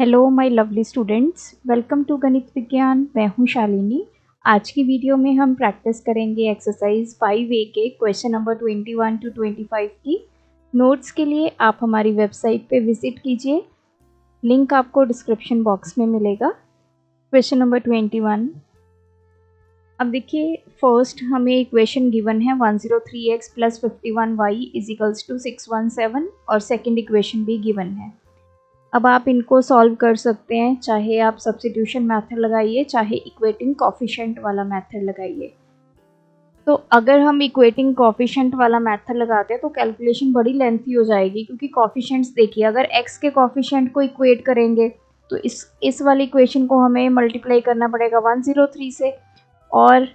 Hello my lovely students, welcome to गणित विज्ञान। मैं हूं शालिनी। आज की वीडियो में हम प्रैक्टिस करेंगे एक्सरसाइज 5A के क्वेश्चन नंबर 21 टू 25 की। नोट्स के लिए आप हमारी वेबसाइट पे विजिट कीजिए, लिंक आपको डिस्क्रिप्शन बॉक्स में मिलेगा। Question number 21। अब देखिए, फर्स्ट हमें इक्वेशन गिवन है 103x + 51y = 617 और सेकेंड इक्वेशन भी गिवन है। अब आप इनको सॉल्व कर सकते हैं, चाहे आप सब्स्टिट्यूशन मेथड लगाइए, चाहे इक्वेटिंग कोफिशिएंट वाला मेथड लगाइए। तो अगर हम इक्वेटिंग कोफिशिएंट वाला मेथड लगाते हैं तो कैलकुलेशन बड़ी लेंथी हो जाएगी, क्योंकि कोफिशिएंट्स देखिए, अगर x के कोफिशिएंट को इक्वेट करेंगे तो इस वाली इक्वेशन को हमें मल्टीप्लाई करना पड़ेगा 103 से, और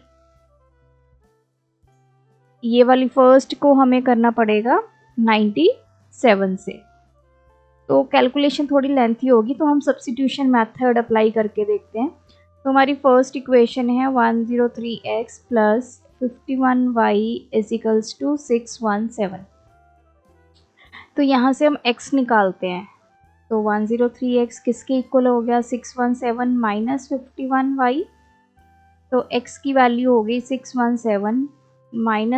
ये वाली फर्स्ट को हमें करना पड़ेगा 97 से। तो कैलकुलेशन थोड़ी लेंथी होगी, तो हम सब्स्टिट्यूशन मेथड अप्लाई करके देखते हैं। तो हमारी फर्स्ट इक्वेशन है 103x + 51y = 617। तो यहाँ से हम x निकालते हैं। तो 103x किसके इक्वल हो गया? 617 - 51y। तो x की वैल्यू हो गई 617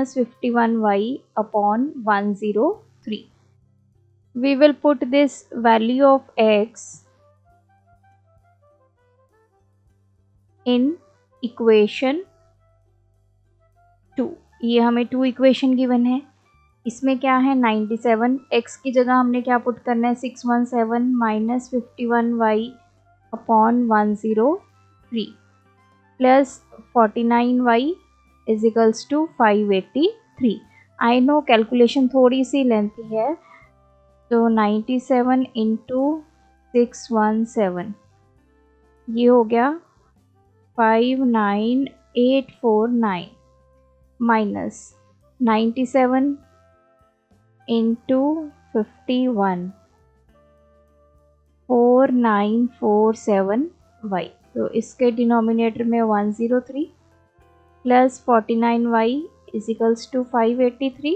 - 51y upon 103। We will put this value of x in equation 2। ये हमें 2 इक्वेशन गिवन है। इसमें क्या है? 97। x की जगह हमने क्या पुट करना है? 617 - 51y upon 103 plus 49y = 583। I know calculation थोड़ी सी लेंथी है, तो 97 × 617 ये हो गया 59849 माइनस 97 × 51 4947y। तो इसके डिनोमिनेटर में 103 प्लस 49y = 583।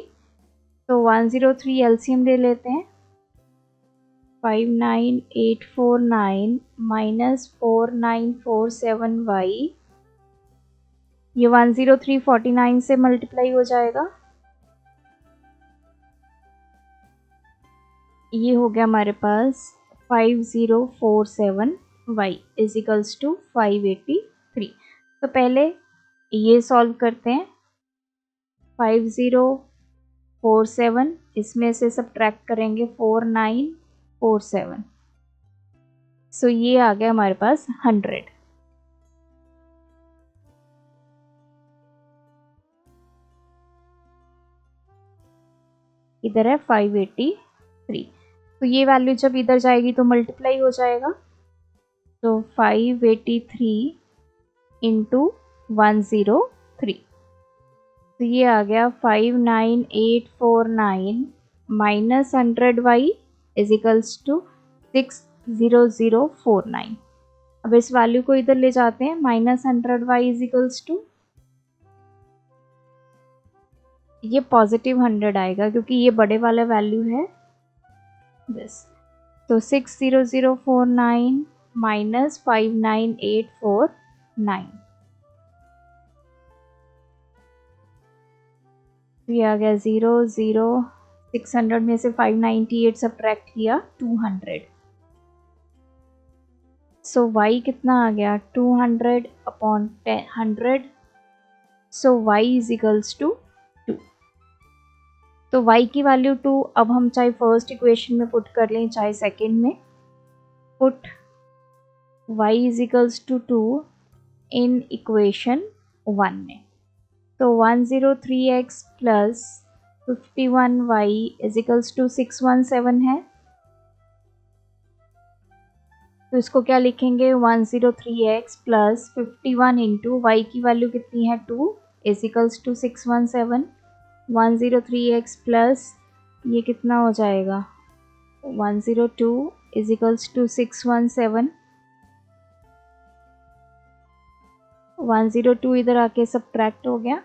तो 103 एलसीएम ले लेते हैं। 59849 - 4947y, ये 10349 से मल्टीप्लाई हो जाएगा। ये हो गया हमारे पास 5047y = 583। तो पहले ये सॉल्व करते हैं। 5047 इसमें से सब्ट्रैक्ट करेंगे 4947। सो ये आ गया हमारे पास 100। इधर है 583। तो ये वैल्यू जब इधर जाएगी तो मल्टीप्लाई हो जाएगा। तो 583 × 103। तो ये आ गया 59849 - 100y = 60049। अब इस वैल्यू को इधर ले जाते हैं। -100y = ये +100 आएगा, क्योंकि ये बड़े वाला वैल्यू है दिस। तो 60049 - 59849, ये आ गया 00। 600 में से 598 सब्ट्रैक्ट किया 200। सो y कितना आ गया? 200 अपॉन 100। सो y = 2। तो y की वैल्यू 2 अब हम चाहे फर्स्ट इक्वेशन में पुट कर लें, चाहे सेकेंड में। पुट y = 2 इन इक्वेशन 1 में। तो 103x + 51y = 617 है। तो इसको क्या लिखेंगे? 103x + 51 × y की वैल्यू कितनी है? 2 = 617। 103x प्लस ये कितना हो जाएगा? 102 = 617। 102 इधर आके सब्ट्रैक्ट हो गया।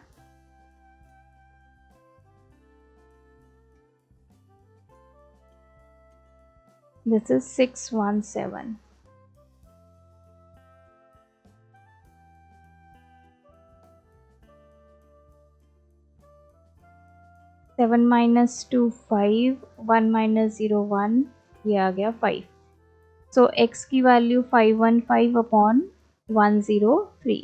This is 617। 7 माइनस 2 5, 1 माइनस 0 1, ये आ गया 5। सो x की वैल्यू 515 अपॉन 103,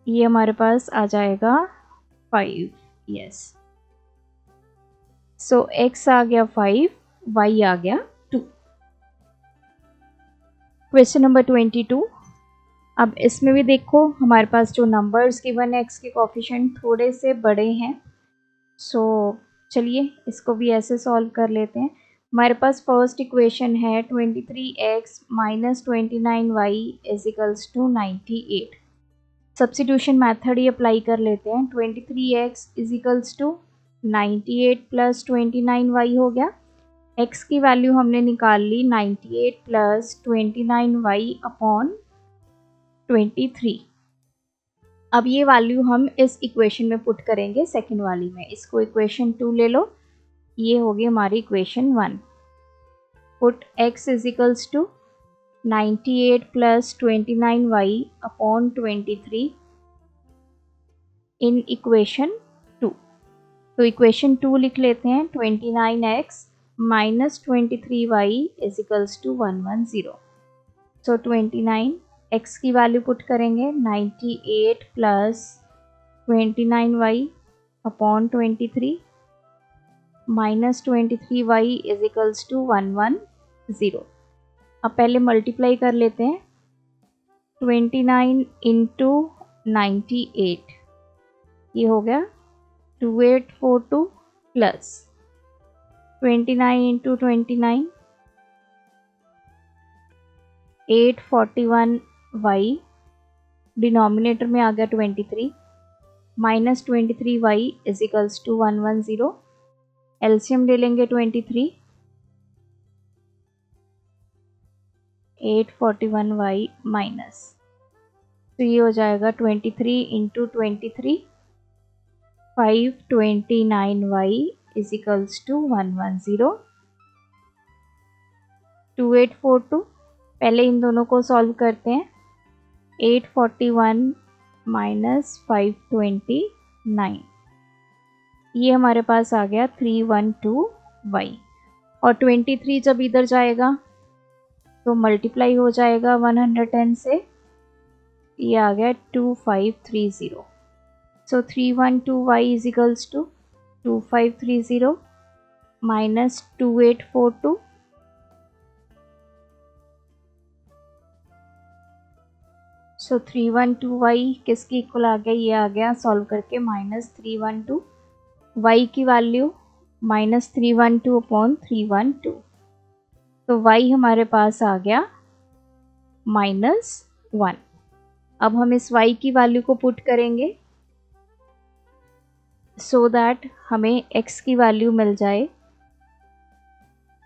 ये हमारे पास आ जाएगा 5। यस, सो x आ गया 5, y आ गया 2। Question number 22। अब इसमें भी देखो हमारे पास जो नंबर्स गिवन है x के कोफिशिएंट थोड़े से बड़े हैं। सो चलिए इसको भी ऐसे सॉल्व कर लेते हैं। हमारे पास फर्स्ट इक्वेशन है 23x minus 29y is equals to 98। Substitution method ही अप्लाई कर लेते हैं। 23x is equals to 98 plus 29y हो गया। x की वैल्यू हमने निकाल ली 98 प्लस 29y अपॉन 23। अब ये वैल्यू हम इस इक्वेशन में पुट करेंगे, सेकंड वाली में। इसको इक्वेशन 2 ले लो, ये होगी हमारी equation 1। Put x is equals to 98 plus 29y upon 23 in equation 2। तो इक्वेशन 2 लिख लेते हैं। 29x minus 23y is equals to 110। So 29 x की वैल्यू पुट करेंगे 98 plus 29y upon 23 minus 23y is equals to 110। अब पहले मल्टीप्लाई कर लेते हैं। 29 इंटू 98, ये हो गया 2842 प्लस 29 इंटू 29 841y, डिनोमिनेटर में आ गया 23 minus 23y is equals to 110। LCM ले लेंगे 23, 841y माइनस, तो ये हो जाएगा 23 into 23 529y is equals to 110। 2842, पहले इन दोनों को सॉल्व करते हैं। 841 माइनस 529, ये हमारे पास आ गया 312y। और 23 जब इधर जाएगा तो मल्टीप्लाई हो जाएगा 110 से, ये आ गया 2530। So 312y is equals to 2530 minus 2842, so 312y किसकी इक्वल आ गया, ये आ गया सॉल्व करके माइनस 312। y की वैल्यू माइनस 312 अपॉन 312, तो y हमारे पास आ गया -1। अब हम इस y की वैल्यू को पुट करेंगे सो दैट हमें x की वैल्यू मिल जाए।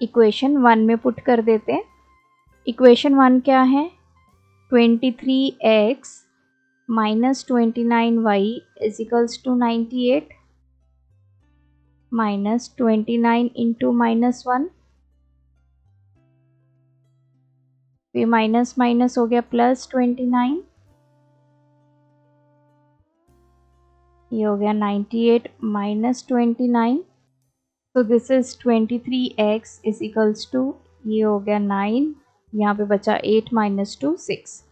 इक्वेशन 1 में पुट कर देते हैं। इक्वेशन 1 क्या है, 23x minus 29y is equals to 98 minus 29 into -1, ये माइनस माइनस हो गया प्लस 29, ये हो गया 98 माइनस 29, तो this is 23x is equals to, ये हो गया 9, यहाँ पे बचा 8 माइनस 2 6,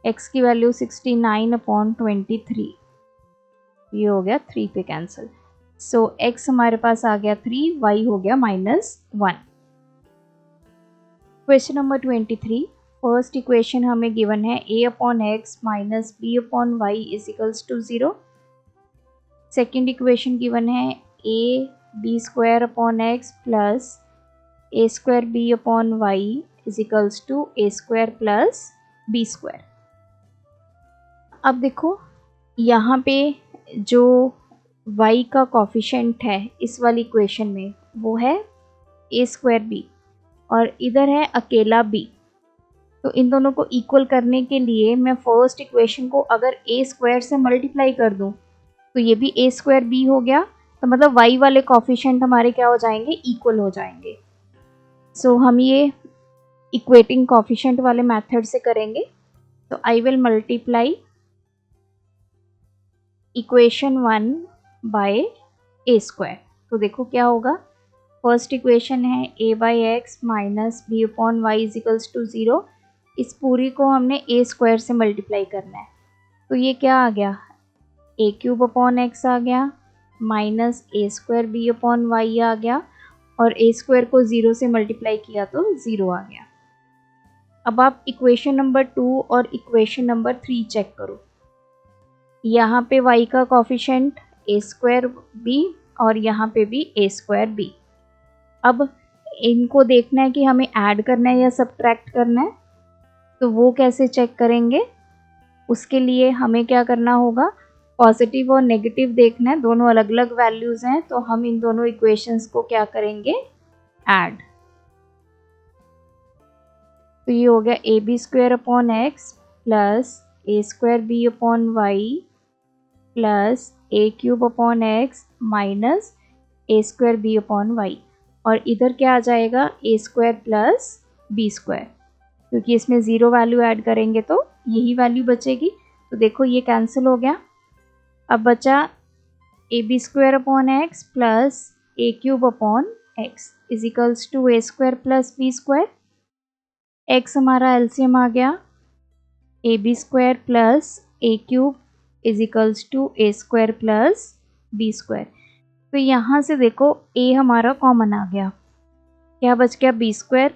x की वैल्यू 69 अपॉन 23, ये हो गया 3 पे कैंसिल। सो x हमारे पास आ गया 3, y हो गया -1। Question number 23। फर्स्ट इक्वेशन हमें गिवन है a upon x minus b upon y is equals to 0। Second equation given है a b square upon x plus a square b upon y is equals to a square plus b square. अब देखो यहाँ पे जो y का coefficient है इस वाली इक्वेशन में वो है a स्क्वायर b और इधर है अकेला b। तो इन दोनों को इक्वल करने के लिए मैं फर्स्ट इक्वेशन को अगर a स्क्वायर से मल्टीप्लाई कर दूं तो ये भी a स्क्वायर b हो गया, तो मतलब y वाले कोफिशिएंट हमारे क्या हो जाएंगे, इक्वल हो जाएंगे। सो हम ये इक्वेटिंग कोफिशिएंट वाले मेथड से करेंगे। तो I will multiply equation 1 by a square. तो देखो क्या होगा, फर्स्ट इक्वेशन है a by x minus b upon y is equals to 0। इस पूरी को हमने ए स्क्वायर से मल्टीप्लाई करना है, तो ये क्या आ गया, ए क्यूब अपॉन एक्स आ गया minus a square b upon Y आ गया, और ए स्क्वायर को 0 से मल्टीप्लाई किया तो 0 आ गया। अब आप इक्वेशन नंबर 2 और इक्वेशन नंबर 3 चेक करो। यहाँ पे y का कॉफिशेंट ए स्क्वायर बी और यहाँ पे भी ए स्क्वायर बी। अब इनको देखना है कि हमें ऐड करना है या सब्ट्रैक्ट करना है, तो वो कैसे चेक करेंगे, उसके लिए हमें क्या करना होगा, पॉजिटिव और नेगेटिव देखना है, दोनों अलग अलग वैल्यूज़ हैं, तो हम इन दोनों इक्वेशंस को क्या करेंगे, ऐड। तो ये हो गया a b square upon x plus a square b upon y plus a cube upon x minus a square b upon y, और इधर क्या आ जाएगा, a square plus b square, क्योंकि इसमें 0 वैल्यू ऐड करेंगे तो यही वैल्यू बचेगी। तो देखो ये कैंसिल हो गया। अब बचा a b square upon x plus a cube upon x is equals to a square plus b square. X हमारा एलसीएम आ गया, a b square plus a cube is equals to a square plus b square. तो यहाँ से देखो ए हमारा common आ गया, क्या बच गया, b square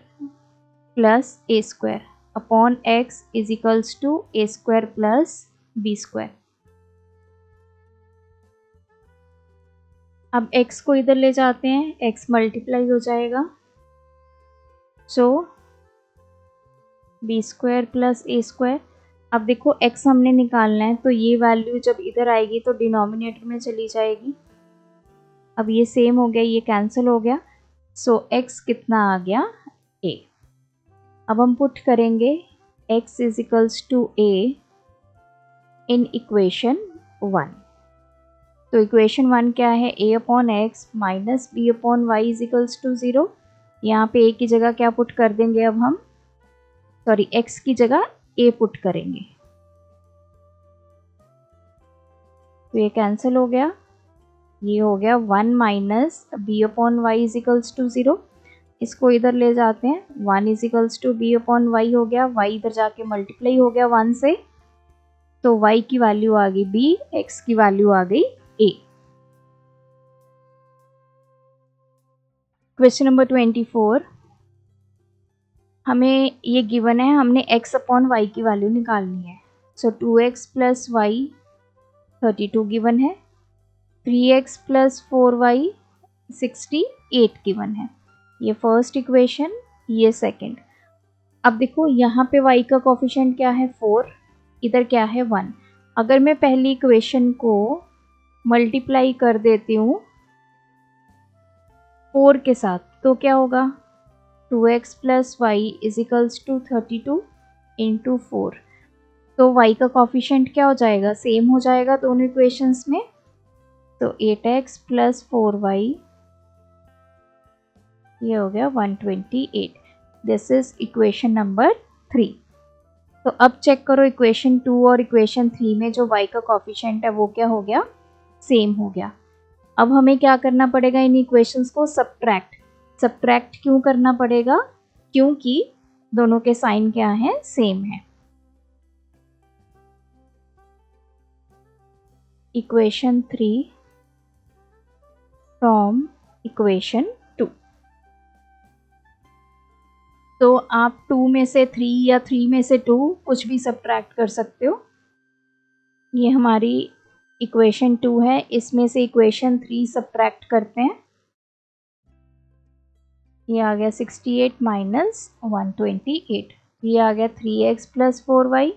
plus a square upon x is equals to a square plus b square. अब x को इधर ले जाते हैं, x मल्टीप्लाई हो जाएगा, सो B square plus a square. अब देखो x हमने निकालना है, तो ये वैल्यू जब इधर आएगी तो डिनोमिनेटर में चली जाएगी। अब ये सेम हो गया, ये कैंसिल हो गया, सो x कितना आ गया, a। अब हम पुट करेंगे x is equals to a in equation 1। तो इक्वेशन 1 क्या है, a upon x minus b upon y is equals to 0। यहाँ पे a की जगह क्या पुट कर देंगे, अब हम सॉरी x की जगह a पुट करेंगे, तो ये कैंसिल हो गया, ये हो गया 1 minus b upon y is equals to 0। इसको इधर ले जाते हैं, 1 is equals to b upon y हो गया, y इधर जाके मल्टीप्लाई हो गया 1 से, तो y की वैल्यू आ गई b, x की वैल्यू आ गई a। क्वेश्चन नंबर 24, हमें ये गिवन है, हमने x अपॉन वाई की वैल्यू निकालनी है। सो 2x प्लस वाई 32 गिवन है, 3x प्लस 4y 68 गिवन है। ये फर्स्ट इक्वेशन, ये सेकंड। अब देखो यहाँ पे y का कोफिशिएंट क्या है, 4, इधर क्या है 1। अगर मैं पहली इक्वेशन को मल्टीप्लाई कर देती हूँ 4 के साथ, तो क्या होगा, 2x plus y is equals to 32 into 4। तो y का कोफिशिएंट क्या हो जाएगा, सेम हो जाएगा दोनों इक्वेशंस में, तो 8x प्लस 4y, ये हो गया 128। This is equation number 3। तो अब चेक करो इक्वेशन 2 और इक्वेशन 3 में जो y का कोफिशिएंट है वो क्या हो गया, सेम हो गया। अब हमें क्या करना पड़ेगा, इन इक्वेशंस को सब्ट्रैक्ट क्यों करना पड़ेगा, क्योंकि दोनों के साइन क्या हैं, सेम है। Equation 3 from equation 2। तो आप 2 में से 3 या 3 में से 2 कुछ भी सब्ट्रैक्ट कर सकते हो। ये हमारी इक्वेशन 2 है, इसमें से इक्वेशन 3 सब्ट्रैक्ट करते हैं, ये आ गया 68 माइनस 128, ये आ गया 3x plus 4y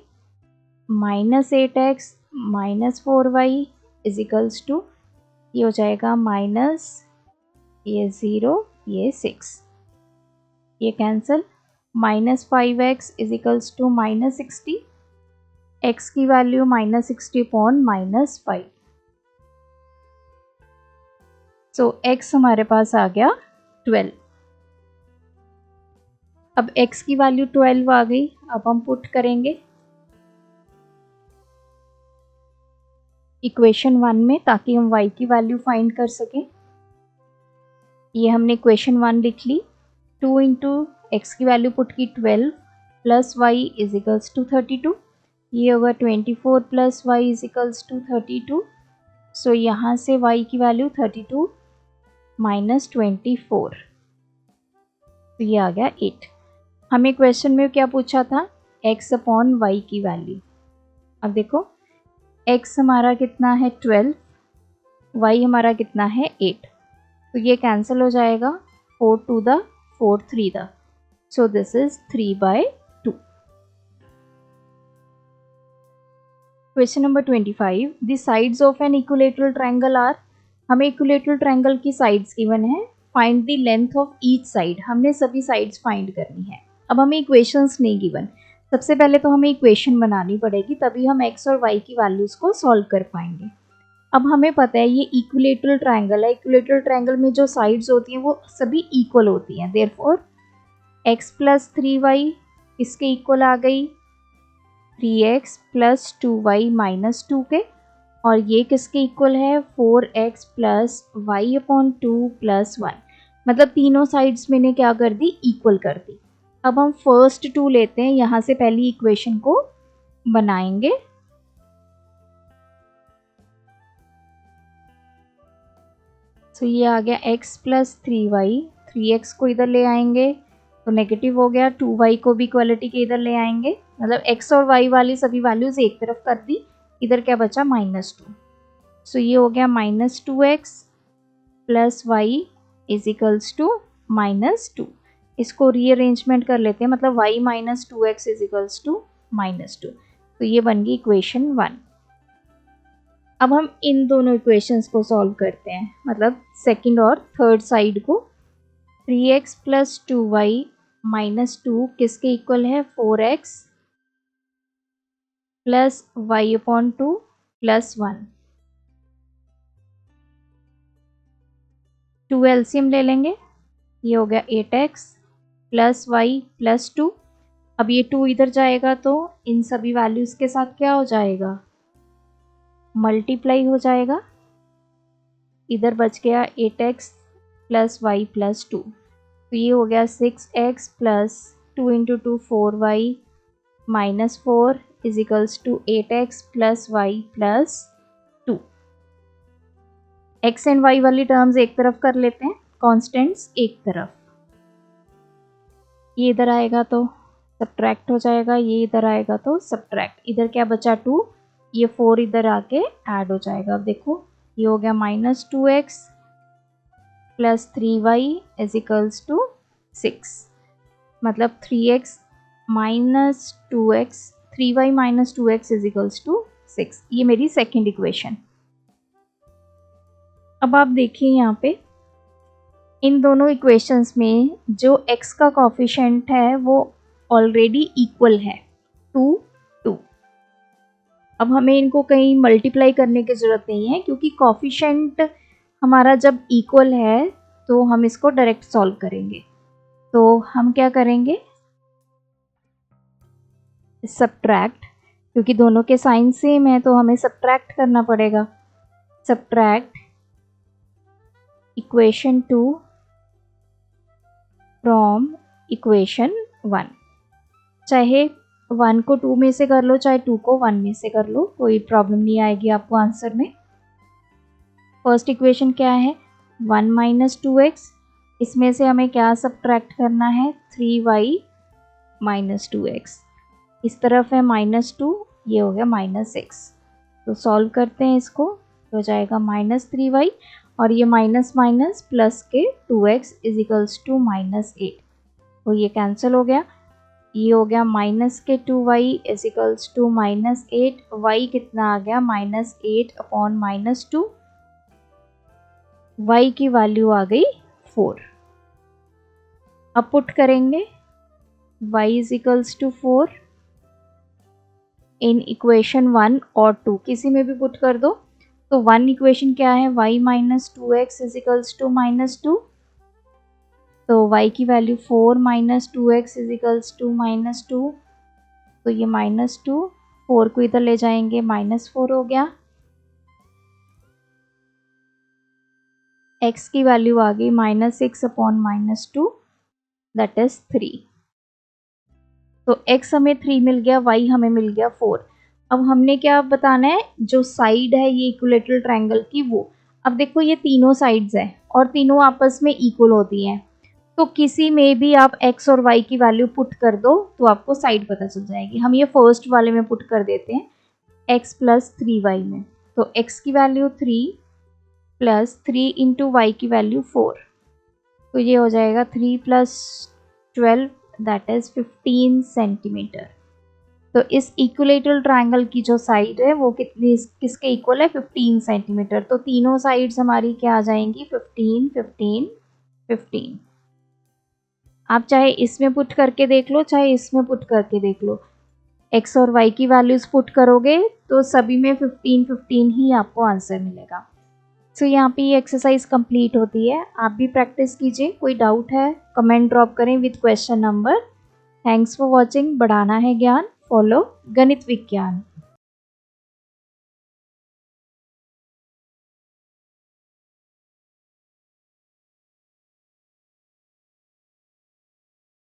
minus 8x minus 4y is equals to, ये हो जाएगा माइनस, ये 0, ये 6, ये cancel, minus 5x is equals to minus 60, x की वैल्यू minus 60 upon minus 5, so x हमारे पास आ गया 12। अब x की वैल्यू 12 आ गई, अब हम पुट करेंगे इक्वेशन 1 में, ताकि हम y की वैल्यू फाइंड कर सकें। ये हमने इक्वेशन 1 लिख ली। 2 इंटू एक्स की वैल्यू पुट की 12 plus y is equals to 32। ये होगा 24 plus y is equals to 32। So यहाँ से y की वैल्यू 32 माइनस 24, तो ये आ गया 8। हमें क्वेश्चन में क्या पूछा था, x अपॉन वाई की वैल्यू। अब देखो x हमारा कितना है 12, y हमारा कितना है 8, तो ये कैंसिल हो जाएगा, 4 2 द 4 3 द, so this is 3/2। Question number 25, the sides of an equilateral triangle are. हमें इक्विलेटरल ट्रायंगल की साइड्स गिवन है, find the length of each side. हमने सभी साइड्स फाइंड करनी है। अब हमें इक्वेशंस नहीं गिवन, सबसे पहले तो हमें इक्वेशन बनानी पड़ेगी, तभी हम x और y की वैल्यूज को सॉल्व कर पाएंगे। अब हमें पता है ये इक्विलेटरल ट्रायंगल है, इक्विलेटरल ट्रायंगल में जो साइड्स होती हैं वो सभी इक्वल होती हैं, देयरफॉर x प्लस 3y इसके इक्वल आ गई 3x प्लस 2y माइनस 2 के, और ये किसके इक्वल है 4x plus y upon 2 plus 1। मतलब तीनों साइड्स मैंने क्या कर दी, इक्वल कर दी। अब हम फर्स्ट 2 लेते हैं, यहाँ से पहली इक्वेशन को बनाएंगे। तो ये आ गया x प्लस 3y, 3x को इधर ले आएंगे तो नेगेटिव हो गया, 2y को भी इक्वलिटी के इधर ले आएंगे, मतलब x और y वाली सभी वैल्यूज एक तरफ कर दी, इधर क्या बचा -2। सो ये हो गया -2x plus y is equals to -2। इसको रीअरेंजमेंट कर लेते हैं, मतलब y minus 2x is equals to -2, तो ये बन गई इक्वेशन 1। अब हम इन दोनों इक्वेशंस को सॉल्व करते हैं, मतलब सेकंड और थर्ड साइड को। 3x प्लस 2y माइनस 2 किसके इक्वल है 4x plus y upon 2 plus 1। 2 LCM ले लेंगे, ये हो गया 8x प्लस वाई प्लस 2। अब ये 2 इधर जाएगा तो इन सभी वैल्यूज़ के साथ क्या हो जाएगा, मल्टीप्लाई हो जाएगा। इधर बच गया 8x प्लस वाई प्लस 2, तो ये हो गया 6x plus 2 into 2 4y minus 4 is equals to 8x plus y plus 2। x and y वाली टर्म्स एक तरफ कर लेते हैं, कॉन्स्टेंट्स एक तरफ। ये इधर आएगा तो सब्ट्रैक्ट हो जाएगा, ये इधर आएगा तो सब्ट्रैक्ट। इधर क्या बचा 2, ये 4 इधर आके ऐड हो जाएगा। अब देखो ये हो गया -2x plus 3y is equals to 6, मतलब 3x minus 2x 3y minus 2x is equals to 6। ये मेरी सेकेंड इक्वेशन। अब आप देखिए यहाँ पे इन दोनों इक्वेशंस में जो x का कोफिशिएंट है वो ऑलरेडी इक्वल है 2 2। अब हमें इनको कहीं मल्टीप्लाई करने की ज़रूरत नहीं है, क्योंकि कोफिशिएंट हमारा जब इक्वल है तो हम इसको डायरेक्ट सॉल्व करेंगे। तो हम क्या करेंगे, सब्ट्रैक्ट, क्योंकि दोनों के साइन सेम है तो हमें सब्ट्रैक्ट करना पड़ेगा। Subtract equation 2 from equation 1। चाहे 1 को 2 में से कर लो, चाहे 2 को 1 में से कर लो, कोई प्रॉब्लम नहीं आएगी आपको आंसर में। फर्स्ट इक्वेशन क्या है 1 माइनस 2x, इसमें से हमें क्या सब्ट्रैक्ट करना है 3y माइनस 2x। इस तरफ है -2, ये हो गया -6। तो सॉल्व करते हैं इसको, तो हो जाएगा -3y और ये माइनस माइनस प्लस के 2x इज इक्वल्स टू -8, तो ये कैंसिल हो गया। ये हो गया माइनस के 2y is equals to -8, y कितना आ गया -8 अपॉन -2, y की वैल्यू आ गई 4। अब पुट करेंगे y is equals to 4 in equation 1 और 2, किसी में भी पुट कर दो। तो 1 इक्वेशन क्या है y minus 2x is equals to -2, तो y की value 4 minus 2x is equals to -2, तो ये -2 4 को इधर ले जाएंगे -4 हो गया। x की वैल्यू आ गई -6/-2 दैट इज 3। तो x हमें 3 मिल गया, y हमें मिल गया 4। अब हमने क्या बताना है, जो साइड है ये इक्विलेटरल ट्रायंगल की वो। अब देखो ये तीनों साइड्स हैं और तीनों आपस में इक्वल होती हैं, तो किसी में भी आप x और y की वैल्यू पुट कर दो तो आपको साइड पता चल जाएगी। हम ये फर्स्ट वाले में पुट कर देते हैं x प्लस 3y में। तो x की वैल्यू 3 प्लस 3 इंटू वाई की वैल्यू 4, तो ये हो जाएगा 3 प्लस 12 दैट इज 15 सेंटीमीटर। तो इस इक्विलेटरल ट्रायंगल की जो साइड है वो कितनी किसके इक्वल है, 15 सेंटीमीटर। तो तीनों साइड्स हमारी क्या आ जाएंगी, 15 15 15। आप चाहे इसमें पुट करके देख लो, चाहे इसमें पुट करके देख लो, x और y की वैल्यूज पुट करोगे तो सभी में 15 15 ही आपको आंसर मिलेगा। सो यहाँ पे ये एक्सरसाइज कंप्लीट होती है। आप भी प्रैक्टिस कीजिए। कोई डाउट है कमेंट ड्रॉप करें with question number. Thanks for watching. बढ़ाना है ज्ञान, फॉलो गणित विज्ञान।